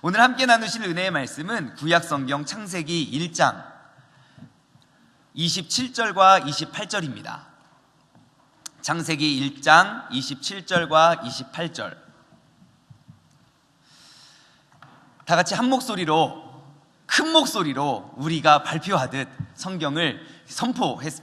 오늘 함께 나누실 은혜의 말씀은 구약성경 창세기 1장 27절과 28절입니다. 창세기 1장 27절과 28절. 다 같이 한 목소리로, 큰 목소리로 우리가 발표하듯 성경을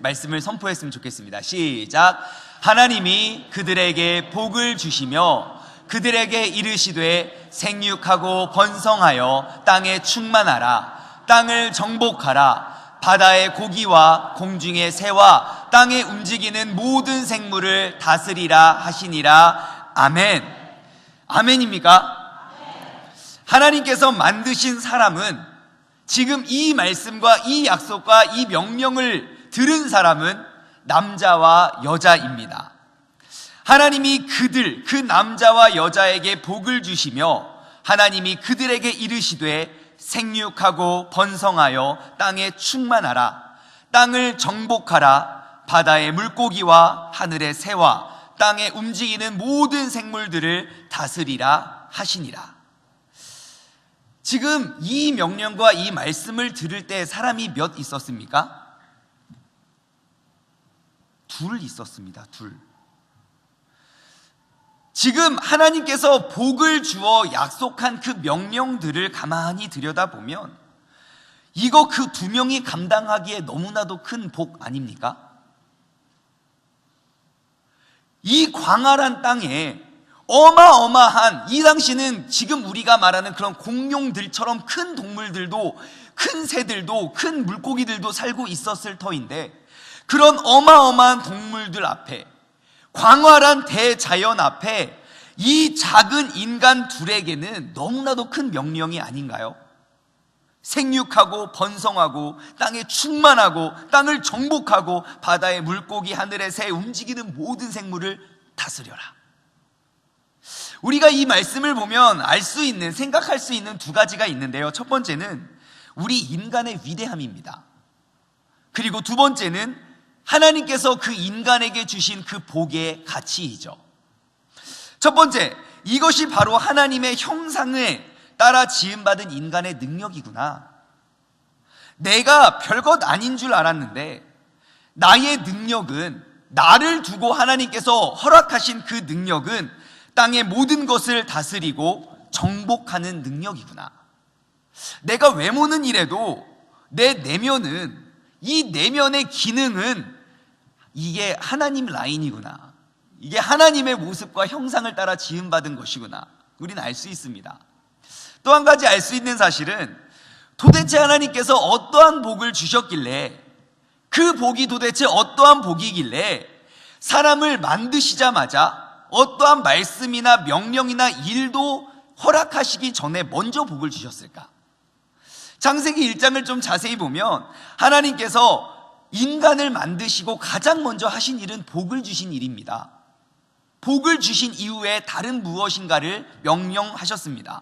말씀을 선포했으면 좋겠습니다. 시작. 하나님이 그들에게 복을 주시며 그들에게 이르시되 생육하고 번성하여 땅에 충만하라. 땅을 정복하라. 바다의 고기와 공중의 새와 땅에 움직이는 모든 생물을 다스리라 하시니라. 아멘. 아멘입니까? 하나님께서 만드신 사람은, 지금 이 말씀과 이 약속과 이 명령을 들은 사람은 남자와 여자입니다. 하나님이 그 남자와 여자에게 복을 주시며 하나님이 그들에게 이르시되 생육하고 번성하여 땅에 충만하라. 땅을 정복하라. 바다의 물고기와 하늘의 새와 땅에 움직이는 모든 생물들을 다스리라 하시니라. 지금 이 명령과 이 말씀을 들을 때 사람이 몇 있었습니까? 둘 있었습니다. 둘. 지금 하나님께서 복을 주어 약속한 그 명령들을 가만히 들여다보면 이거 그 두 명이 감당하기에 너무나도 큰 복 아닙니까? 이 광활한 땅에 어마어마한, 이 당시는 지금 우리가 말하는 그런 공룡들처럼 큰 동물들도, 큰 새들도, 큰 물고기들도 살고 있었을 터인데, 그런 어마어마한 동물들 앞에, 광활한 대자연 앞에 이 작은 인간 둘에게는 너무나도 큰 명령이 아닌가요? 생육하고 번성하고 땅에 충만하고 땅을 정복하고 바다의 물고기, 하늘의 새, 움직이는 모든 생물을 다스려라. 우리가 이 말씀을 보면 알 수 있는, 생각할 수 있는 두 가지가 있는데요. 첫 번째는 우리 인간의 위대함입니다. 그리고 두 번째는 하나님께서 그 인간에게 주신 그 복의 가치이죠. 첫 번째, 이것이 바로 하나님의 형상에 따라 지음받은 인간의 능력이구나. 내가 별것 아닌 줄 알았는데 나의 능력은, 나를 두고 하나님께서 허락하신 그 능력은 땅의 모든 것을 다스리고 정복하는 능력이구나. 내가 외모는 이래도 내 내면은, 이 내면의 기능은 이게 하나님 라인이구나. 이게 하나님의 모습과 형상을 따라 지음받은 것이구나. 우리는 알 수 있습니다. 또 한 가지 알 수 있는 사실은 도대체 하나님께서 어떠한 복을 주셨길래, 그 복이 도대체 어떠한 복이길래 사람을 만드시자마자 어떠한 말씀이나 명령이나 일도 허락하시기 전에 먼저 복을 주셨을까? 창세기 1장을 좀 자세히 보면 하나님께서 인간을 만드시고 가장 먼저 하신 일은 복을 주신 일입니다. 복을 주신 이후에 다른 무엇인가를 명령하셨습니다.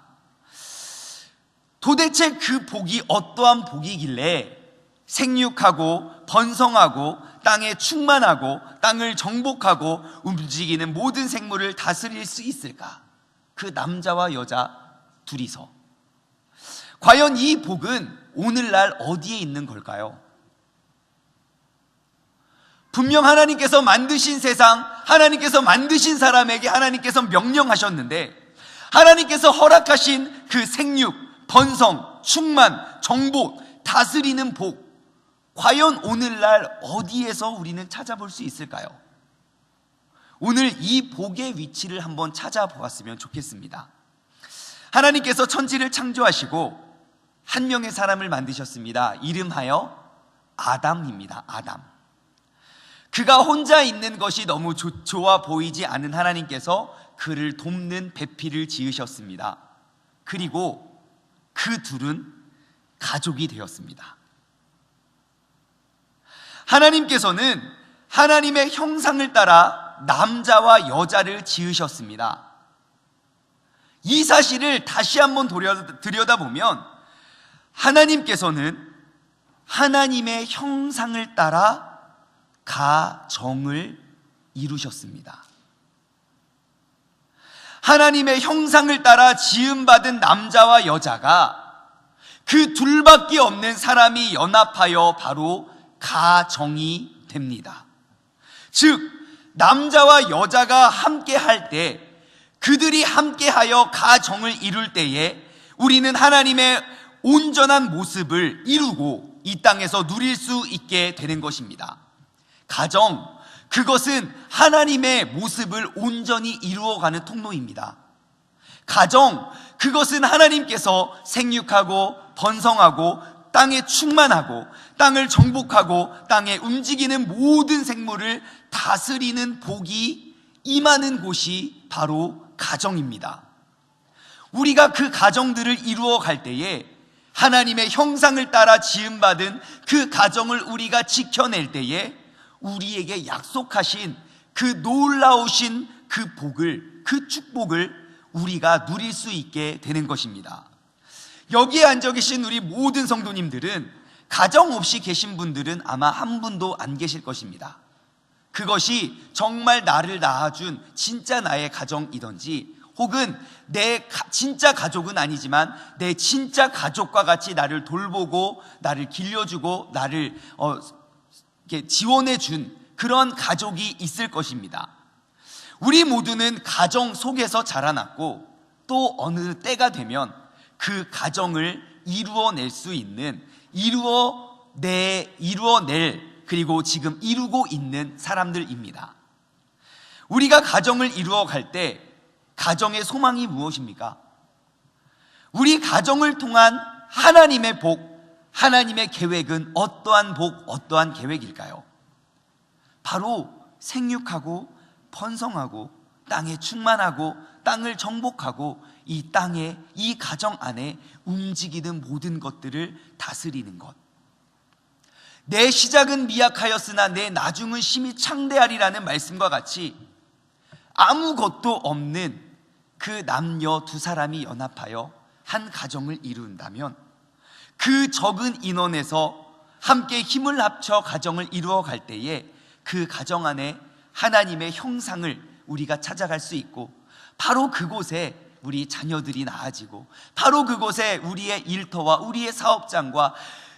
도대체 그 복이 어떠한 복이길래 생육하고 번성하고 땅에 충만하고 땅을 정복하고 움직이는 모든 생물을 다스릴 수 있을까? 그 남자와 여자 둘이서. 과연 이 복은 오늘날 어디에 있는 걸까요? 분명 하나님께서 만드신 세상, 하나님께서 만드신 사람에게 하나님께서 명령하셨는데, 하나님께서 허락하신 그 생육, 번성, 충만, 정복, 다스리는 복, 과연 오늘날 어디에서 우리는 찾아볼 수 있을까요? 오늘 이 복의 위치를 한번 찾아보았으면 좋겠습니다. 하나님께서 천지를 창조하시고 한 명의 사람을 만드셨습니다. 이름하여 아담입니다. 아담. 그가 혼자 있는 것이 너무 좋아 보이지 않은 하나님께서 그를 돕는 배필을 지으셨습니다. 그리고 그 둘은 가족이 되었습니다. 하나님께서는 하나님의 형상을 따라 남자와 여자를 지으셨습니다. 이 사실을 다시 한번 들여다보면 하나님께서는 하나님의 형상을 따라 가정을 이루셨습니다. 하나님의 형상을 따라 지음받은 남자와 여자가 그 둘밖에 없는 사람이 연합하여 바로 가정이 됩니다. 즉 남자와 여자가 함께 할 때, 그들이 함께하여 가정을 이룰 때에 우리는 하나님의 온전한 모습을 이루고 이 땅에서 누릴 수 있게 되는 것입니다. 가정, 그것은 하나님의 모습을 온전히 이루어가는 통로입니다. 가정, 그것은 하나님께서 생육하고 번성하고 땅에 충만하고 땅을 정복하고 땅에 움직이는 모든 생물을 다스리는 복이 임하는 곳이 바로 가정입니다. 우리가 그 가정들을 이루어 갈 때에 하나님의 형상을 따라 지음받은 그 가정을 우리가 지켜낼 때에 우리에게 약속하신 그 놀라우신 그 복을, 그 축복을 우리가 누릴 수 있게 되는 것입니다. 여기에 앉아 계신 우리 모든 성도님들은 가정 없이 계신 분들은 아마 한 분도 안 계실 것입니다. 그것이 정말 나를 낳아준 진짜 나의 가정이든지, 혹은 내 진짜 가족은 아니지만 내 진짜 가족과 같이 나를 돌보고 나를 길러주고 나를 이렇게 지원해준 그런 가족이 있을 것입니다. 우리 모두는 가정 속에서 자라났고 또 어느 때가 되면 그 가정을 이루어낼 수 있는, 이루어낼, 그리고 지금 이루고 있는 사람들입니다. 우리가 가정을 이루어 갈 때 가정의 소망이 무엇입니까? 우리 가정을 통한 하나님의 복, 하나님의 계획은 어떠한 복, 어떠한 계획일까요? 바로 생육하고 번성하고 땅에 충만하고 땅을 정복하고 이 땅에, 이 가정 안에 움직이는 모든 것들을 다스리는 것. 내 시작은 미약하였으나 내 나중은 심히 창대하리라는 말씀과 같이 아무것도 없는 그 남녀 두 사람이 연합하여 한 가정을 이룬다면 그 적은 인원에서 함께 힘을 합쳐 가정을 이루어 갈 때에 그 가정 안에 하나님의 형상을 우리가 찾아갈 수 있고, 바로 그곳에 우리 자녀들이 나아지고, 바로 그곳에 우리의 일터와 우리의 사업장과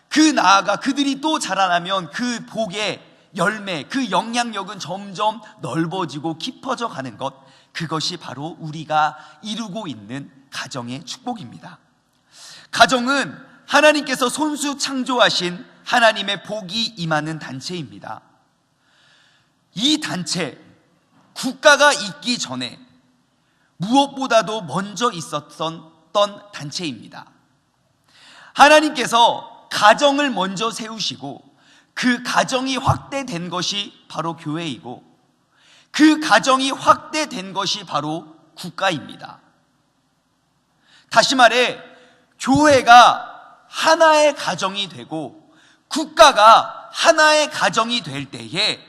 그 나아가 그들이 또 자라나면 그 복의 열매, 그 영향력은 점점 넓어지고 깊어져 가는 것, 그것이 바로 우리가 이루고 있는 가정의 축복입니다. 가정은 하나님께서 손수 창조하신 하나님의 복이 임하는 단체입니다. 이 단체, 국가가 있기 전에 무엇보다도 먼저 있었던 단체입니다. 하나님께서 가정을 먼저 세우시고 그 가정이 확대된 것이 바로 교회이고, 그 가정이 확대된 것이 바로 국가입니다. 다시 말해, 교회가 하나의 가정이 되고 국가가 하나의 가정이 될 때에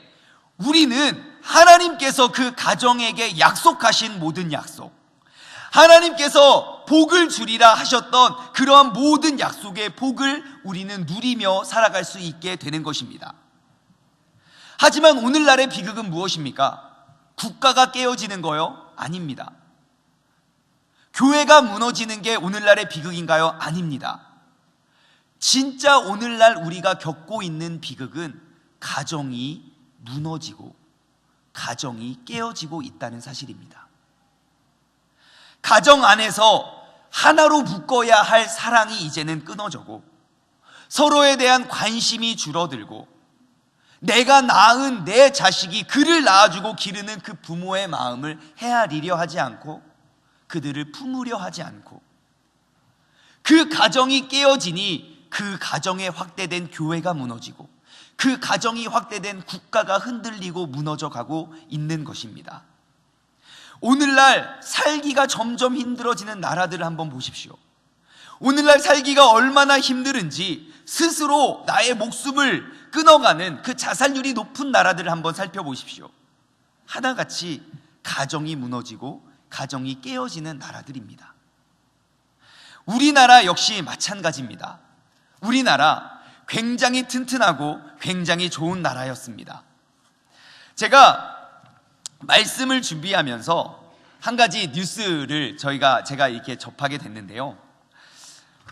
우리는 하나님께서 그 가정에게 약속하신 모든 약속, 하나님께서 복을 주리라 하셨던 그러한 모든 약속의 복을 우리는 누리며 살아갈 수 있게 되는 것입니다. 하지만 오늘날의 비극은 무엇입니까? 국가가 깨어지는 거요? 아닙니다. 교회가 무너지는 게 오늘날의 비극인가요? 아닙니다. 진짜 오늘날 우리가 겪고 있는 비극은 가정이 무너지고 가정이 깨어지고 있다는 사실입니다. 가정 안에서 하나로 묶어야 할 사랑이 이제는 끊어져고, 서로에 대한 관심이 줄어들고, 내가 낳은 내 자식이 그를 낳아주고 기르는 그 부모의 마음을 헤아리려 하지 않고, 그들을 품으려 하지 않고, 그 가정이 깨어지니 그 가정에 확대된 교회가 무너지고, 그 가정이 확대된 국가가 흔들리고 무너져 가고 있는 것입니다. 오늘날 살기가 점점 힘들어지는 나라들을 한번 보십시오. 오늘날 살기가 얼마나 힘든지 스스로 나의 목숨을 끊어가는 그 자살률이 높은 나라들을 한번 살펴보십시오. 하나같이 가정이 무너지고 가정이 깨어지는 나라들입니다. 우리나라 역시 마찬가지입니다. 우리나라 굉장히 튼튼하고 굉장히 좋은 나라였습니다. 제가 말씀을 준비하면서 한 가지 뉴스를 제가 이렇게 접하게 됐는데요.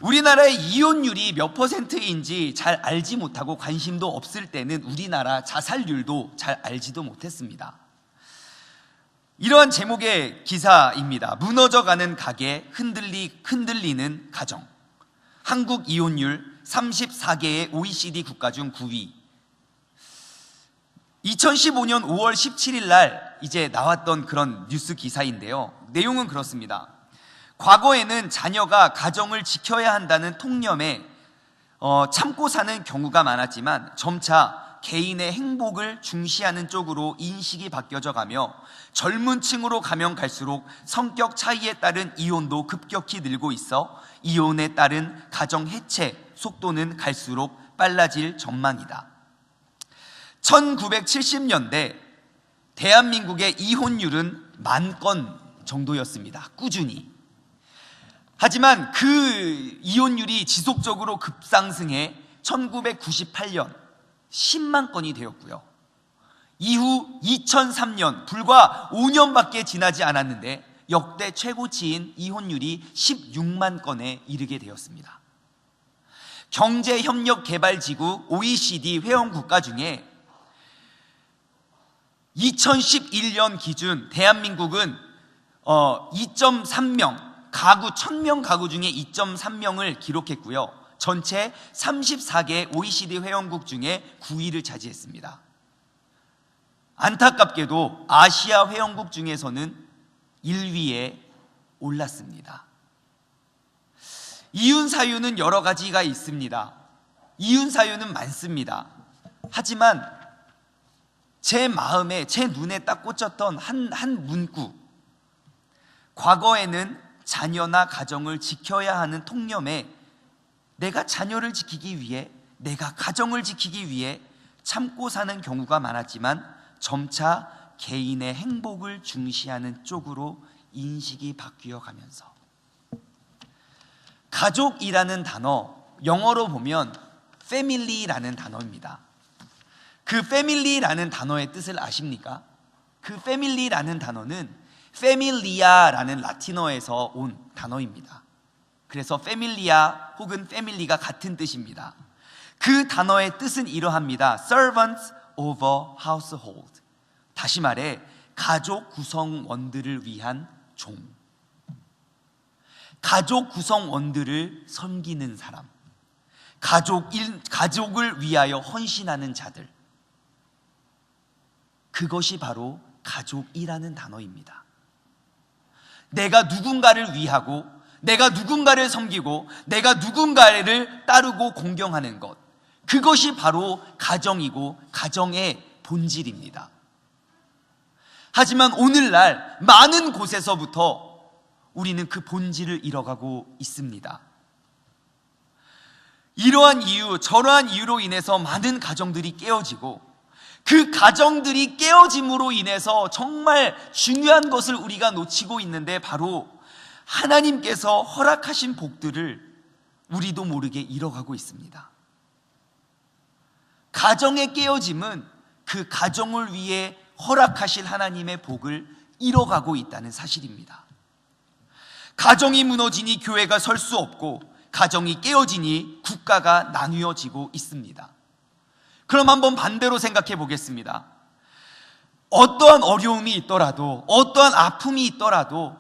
우리나라의 이혼율이 몇 %인지 잘 알지 못하고 관심도 없을 때는 우리나라 자살률도 잘 알지도 못했습니다. 이러한 제목의 기사입니다. 무너져가는 가계, 흔들리는 가정. 한국 이혼율 34개의 OECD 국가 중 9위. 2015년 5월 17일 날 이제 나왔던 그런 뉴스 기사인데요. 내용은 그렇습니다. 과거에는 자녀가 가정을 지켜야 한다는 통념에 참고 사는 경우가 많았지만 점차 개인의 행복을 중시하는 쪽으로 인식이 바뀌어져 가며 젊은 층으로 가면 갈수록 성격 차이에 따른 이혼도 급격히 늘고 있어 이혼에 따른 가정 해체 속도는 갈수록 빨라질 전망이다. 1970년대 대한민국의 이혼율은 10,000건 정도였습니다. 꾸준히. 하지만 그 이혼율이 지속적으로 급상승해 1998년 10만 건이 되었고요. 이후 2003년 불과 5년밖에 지나지 않았는데 역대 최고치인 이혼율이 16만 건에 이르게 되었습니다. 경제협력개발지구 OECD 회원국가 중에 2011년 기준 대한민국은 2.3명, 가구 1000명 가구 중에 2.3명을 기록했고요. 전체 34개 OECD 회원국 중에 9위를 차지했습니다. 안타깝게도 아시아 회원국 중에서는 1위에 올랐습니다. 이혼 사유는 여러 가지가 있습니다. 이혼 사유는 많습니다. 하지만 제 마음에, 제 눈에 딱 꽂혔던 한 문구. 과거에는 자녀나 가정을 지켜야 하는 통념에 내가 자녀를 지키기 위해, 내가 가정을 지키기 위해 참고 사는 경우가 많았지만 점차 개인의 행복을 중시하는 쪽으로 인식이 바뀌어 가면서 가족이라는 단어, 영어로 보면 family라는 단어입니다. 그 family라는 단어의 뜻을 아십니까? 그 family라는 단어는 familia라는 라틴어에서 온 단어입니다. 그래서 familia 혹은 family가 같은 뜻입니다. 그 단어의 뜻은 이러합니다. servants of a household. 다시 말해 가족 구성원들을 위한 종. 가족 구성원들을 섬기는 사람. 가족을 위하여 헌신하는 자들. 그것이 바로 가족이라는 단어입니다. 내가 누군가를 위하고, 내가 누군가를 섬기고, 내가 누군가를 따르고 공경하는 것. 그것이 바로 가정이고 가정의 본질입니다. 하지만 오늘날 많은 곳에서부터 우리는 그 본질을 잃어가고 있습니다. 이러한 이유, 저러한 이유로 인해서 많은 가정들이 깨어지고, 그 가정들이 깨어짐으로 인해서 정말 중요한 것을 우리가 놓치고 있는데 바로 하나님께서 허락하신 복들을 우리도 모르게 잃어가고 있습니다. 가정의 깨어짐은 그 가정을 위해 허락하실 하나님의 복을 잃어가고 있다는 사실입니다. 가정이 무너지니 교회가 설 수 없고, 가정이 깨어지니 국가가 나뉘어지고 있습니다. 그럼 한번 반대로 생각해 보겠습니다. 어떠한 어려움이 있더라도, 어떠한 아픔이 있더라도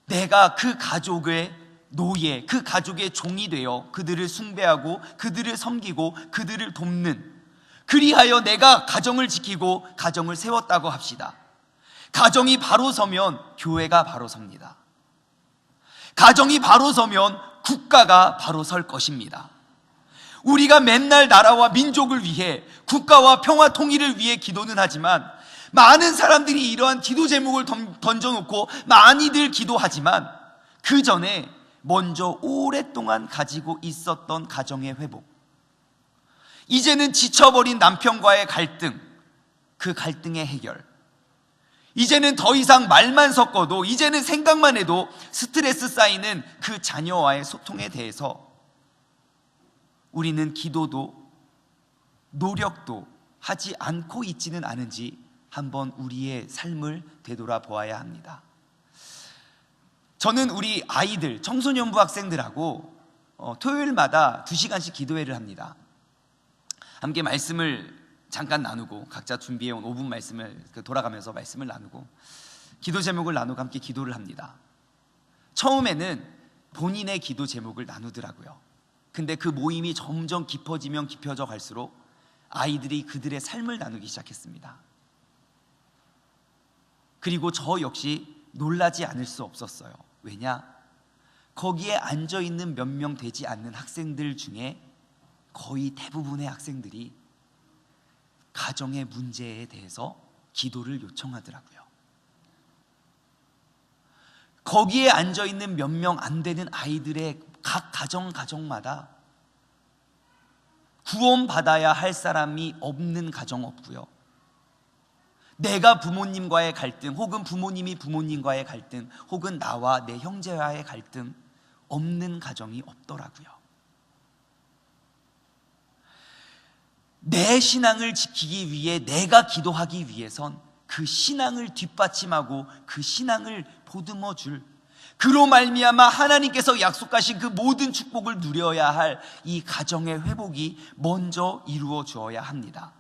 내가 그 가족의 노예, 그 가족의 종이 되어 그들을 숭배하고 그들을 섬기고 그들을 돕는, 그리하여 내가 가정을 지키고 가정을 세웠다고 합시다. 가정이 바로 서면 교회가 바로 섭니다. 가정이 바로 서면 국가가 바로 설 것입니다. 우리가 맨날 나라와 민족을 위해, 국가와 평화 통일을 위해 기도는 하지만 많은 사람들이 이러한 기도 제목을 던져놓고 많이들 기도하지만 그 전에 먼저 오랫동안 가지고 있었던 가정의 회복, 이제는 지쳐버린 남편과의 갈등, 그 갈등의 해결, 이제는 더 이상 말만 섞어도, 이제는 생각만 해도 스트레스 쌓이는 그 자녀와의 소통에 대해서 우리는 기도도 노력도 하지 않고 있지는 않은지 한번 우리의 삶을 되돌아보아야 합니다. 저는 우리 아이들, 청소년부 학생들하고 토요일마다 2시간씩 기도회를 합니다. 함께 말씀을 잠깐 나누고, 각자 준비해온 5분 말씀을 돌아가면서 말씀을 나누고, 기도 제목을 나누고 함께 기도를 합니다. 처음에는 본인의 기도 제목을 나누더라고요. 근데 그 모임이 점점 깊어지면 깊어져 갈수록 아이들이 그들의 삶을 나누기 시작했습니다. 그리고 저 역시 놀라지 않을 수 없었어요. 왜냐? 거기에 앉아있는 몇 명 되지 않는 학생들 중에 거의 대부분의 학생들이 가정의 문제에 대해서 기도를 요청하더라고요. 거기에 앉아있는 몇 명 안 되는 아이들의 각 가정마다 구원받아야 할 사람이 없는 가정 없고요, 내가 부모님과의 갈등, 혹은 부모님이 부모님과의 갈등, 혹은 나와 내 형제와의 갈등 없는 가정이 없더라고요. 내 신앙을 지키기 위해, 내가 기도하기 위해선 그 신앙을 뒷받침하고 그 신앙을 보듬어 줄, 그로 말미암아 하나님께서 약속하신 그 모든 축복을 누려야 할 이 가정의 회복이 먼저 이루어 주어야 합니다.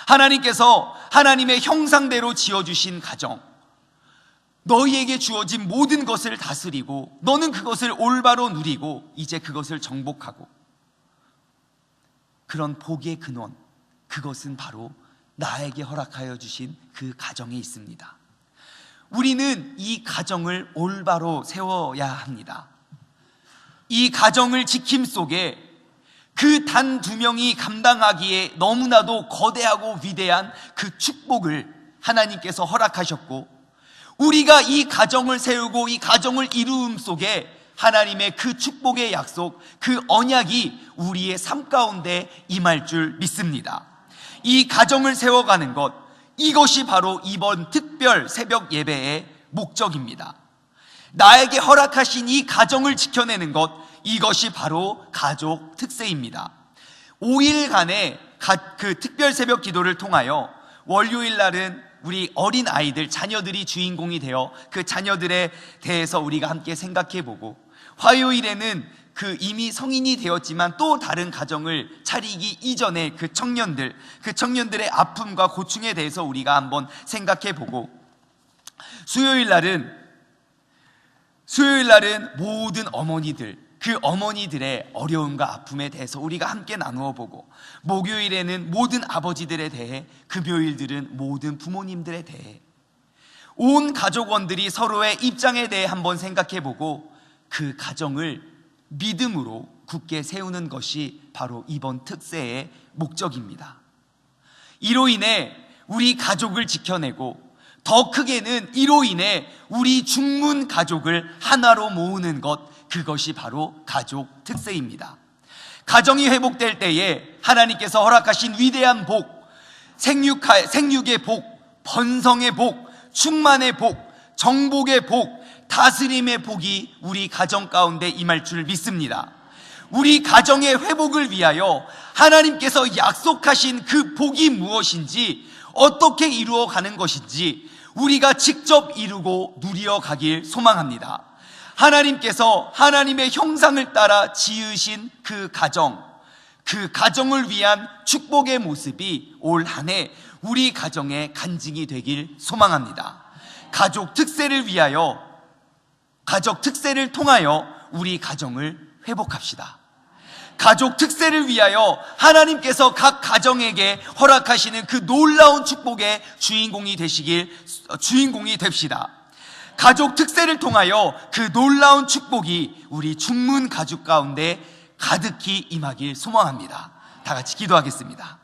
하나님께서 하나님의 형상대로 지어주신 가정, 너희에게 주어진 모든 것을 다스리고 너는 그것을 올바로 누리고 이제 그것을 정복하고, 그런 복의 근원, 그것은 바로 나에게 허락하여 주신 그 가정에 있습니다. 우리는 이 가정을 올바로 세워야 합니다. 이 가정을 지킴 속에 그 단 2명이 감당하기에 너무나도 거대하고 위대한 그 축복을 하나님께서 허락하셨고, 우리가 이 가정을 세우고 이 가정을 이루음 속에 하나님의 그 축복의 약속, 그 언약이 우리의 삶 가운데 임할 줄 믿습니다. 이 가정을 세워가는 것, 이것이 바로 이번 특별 새벽 예배의 목적입니다. 나에게 허락하신 이 가정을 지켜내는 것, 이것이 바로 가족 특세입니다. 5일간의 그 특별 새벽 기도를 통하여 월요일 날은 우리 어린 아이들, 자녀들이 주인공이 되어 그 자녀들에 대해서 우리가 함께 생각해보고, 화요일에는 그 이미 성인이 되었지만 또 다른 가정을 차리기 이전에 그 청년들의 아픔과 고충에 대해서 우리가 한번 생각해보고, 수요일 날은 모든 어머니들, 그 어머니들의 어려움과 아픔에 대해서 우리가 함께 나누어 보고, 목요일에는 모든 아버지들에 대해, 금요일들은 모든 부모님들에 대해 온 가족원들이 서로의 입장에 대해 한번 생각해 보고 그 가정을 믿음으로 굳게 세우는 것이 바로 이번 특세의 목적입니다. 이로 인해 우리 가족을 지켜내고, 더 크게는 이로 인해 우리 중문 가족을 하나로 모으는 것, 그것이 바로 가족 특세입니다. 가정이 회복될 때에 하나님께서 허락하신 위대한 복, 생육의 복, 번성의 복, 충만의 복, 정복의 복, 다스림의 복이 우리 가정 가운데 임할 줄 믿습니다. 우리 가정의 회복을 위하여 하나님께서 약속하신 그 복이 무엇인지, 어떻게 이루어가는 것인지 우리가 직접 이루고 누려가길 소망합니다. 하나님께서 하나님의 형상을 따라 지으신 그 가정을 위한 축복의 모습이 올 한 해 우리 가정의 간증이 되길 소망합니다. 가족 특세를 통하여 우리 가정을 회복합시다. 가족 특세를 위하여 하나님께서 각 가정에게 허락하시는 그 놀라운 축복의 주인공이 됩시다. 가족 특세를 통하여 그 놀라운 축복이 우리 중문 가족 가운데 가득히 임하길 소망합니다. 다 같이 기도하겠습니다.